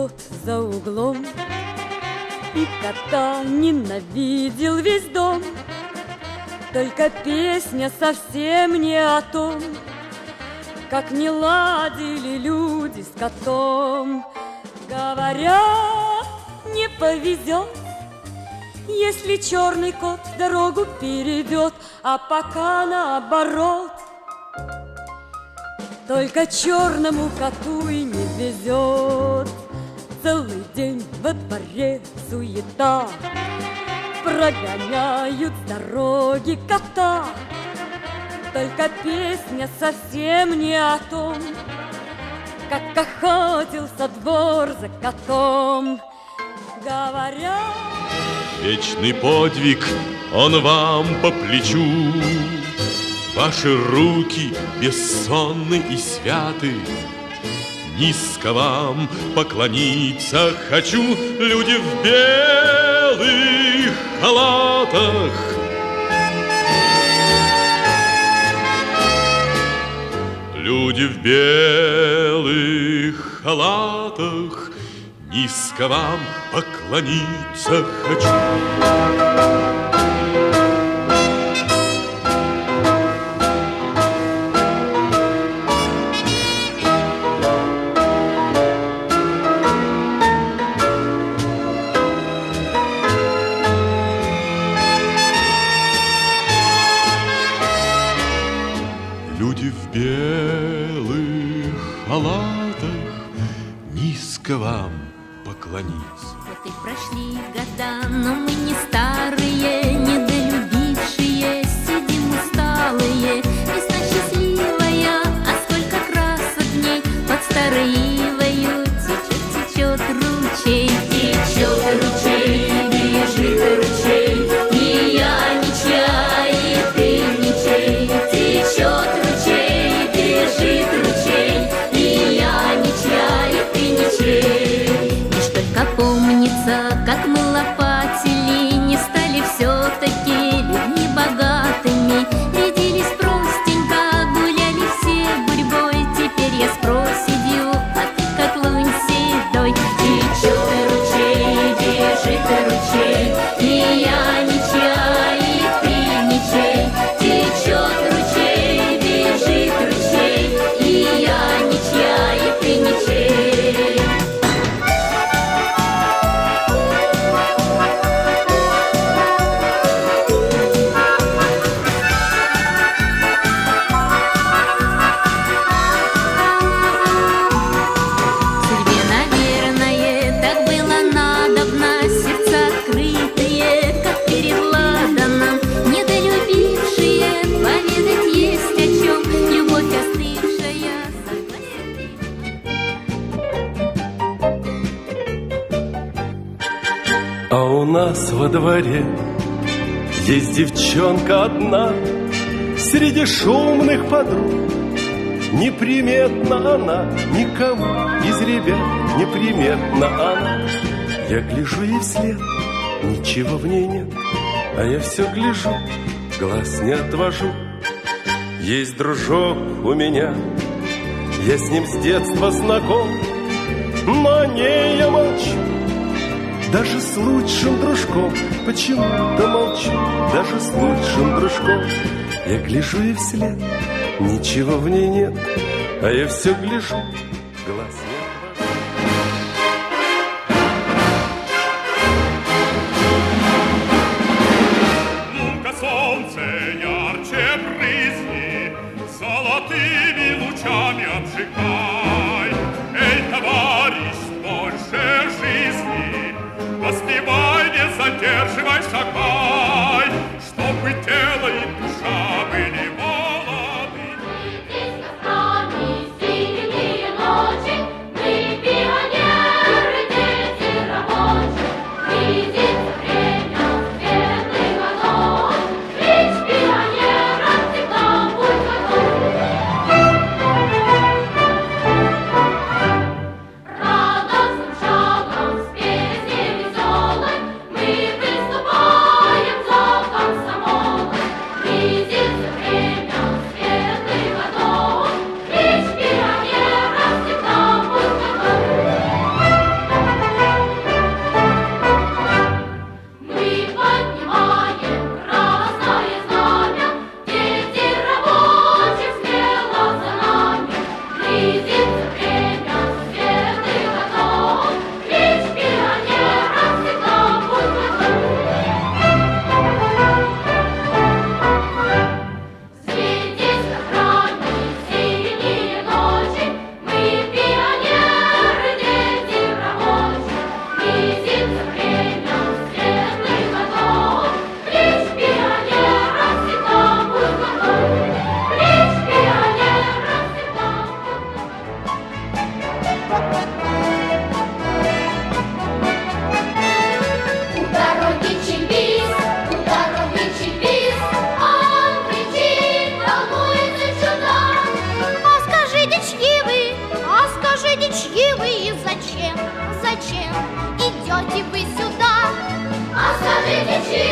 кот за углом, и кота ненавидел весь дом. Только песня совсем не о том, как не ладили люди с котом. Говорят, не повезет, если черный кот дорогу перейдет, а пока наоборот. Только черному коту и не везет. Целый день во дворе суета, прогоняют с дороги кота. Только песня совсем не о том, как охотился двор за котом. Говорят, вечный подвиг, он вам по плечу. Ваши руки бессонны и святы. Низко вам поклониться хочу, люди в белых халатах. Люди в белых халатах, низко вам поклониться хочу. Люди в белых халатах, низко вам поклониться. Вот и прошли года, но мы не старые, недолюбившие, сидим усталые. Весна счастливая, а сколько красок в ней под старой ивою. Течет, течет ручей, бежит ручей, и я не чай, и ты не чей. Течет ручей, бежит ручей, и я не чай, и ты не чей. Лишь только помнится, как мы лопатили, не стали все-таки людьми богатыми. Рядились простенько, гуляли все гурьбой. Теперь я с проседью, а ты как лунь седой. Течет ручей, бежит ручей, и я не чай, и ты не чей. Течет ручей, бежит ручей, и я не чай, и ты не чей. Судьбе, наверное, так было надобно, сердца открытые, как перед ладаном, недолюбившие, поведать есть о чем, любовь остывшая, А у нас во дворе есть девчонка одна, среди шумных подруг. Неприметна она никому из ребят, неприметна она. Я гляжу ей вслед, ничего в ней нет, а я все гляжу, глаз не отвожу. Есть дружок у меня, я с ним с детства знаком, но о ней я молчу. Даже с лучшим дружком почему-то молчу, даже с лучшим дружком. Я гляжу ей вслед, ничего в ней нет, а я все гляжу, глаз не отвожу. Ну-ка, солнце ярче брызни, золотыми лучами обжигай. Эй, товарищ, больше жизни, поспевай, не задерживай, шагай, чтобы тело и душа были молоды. Сильные течи,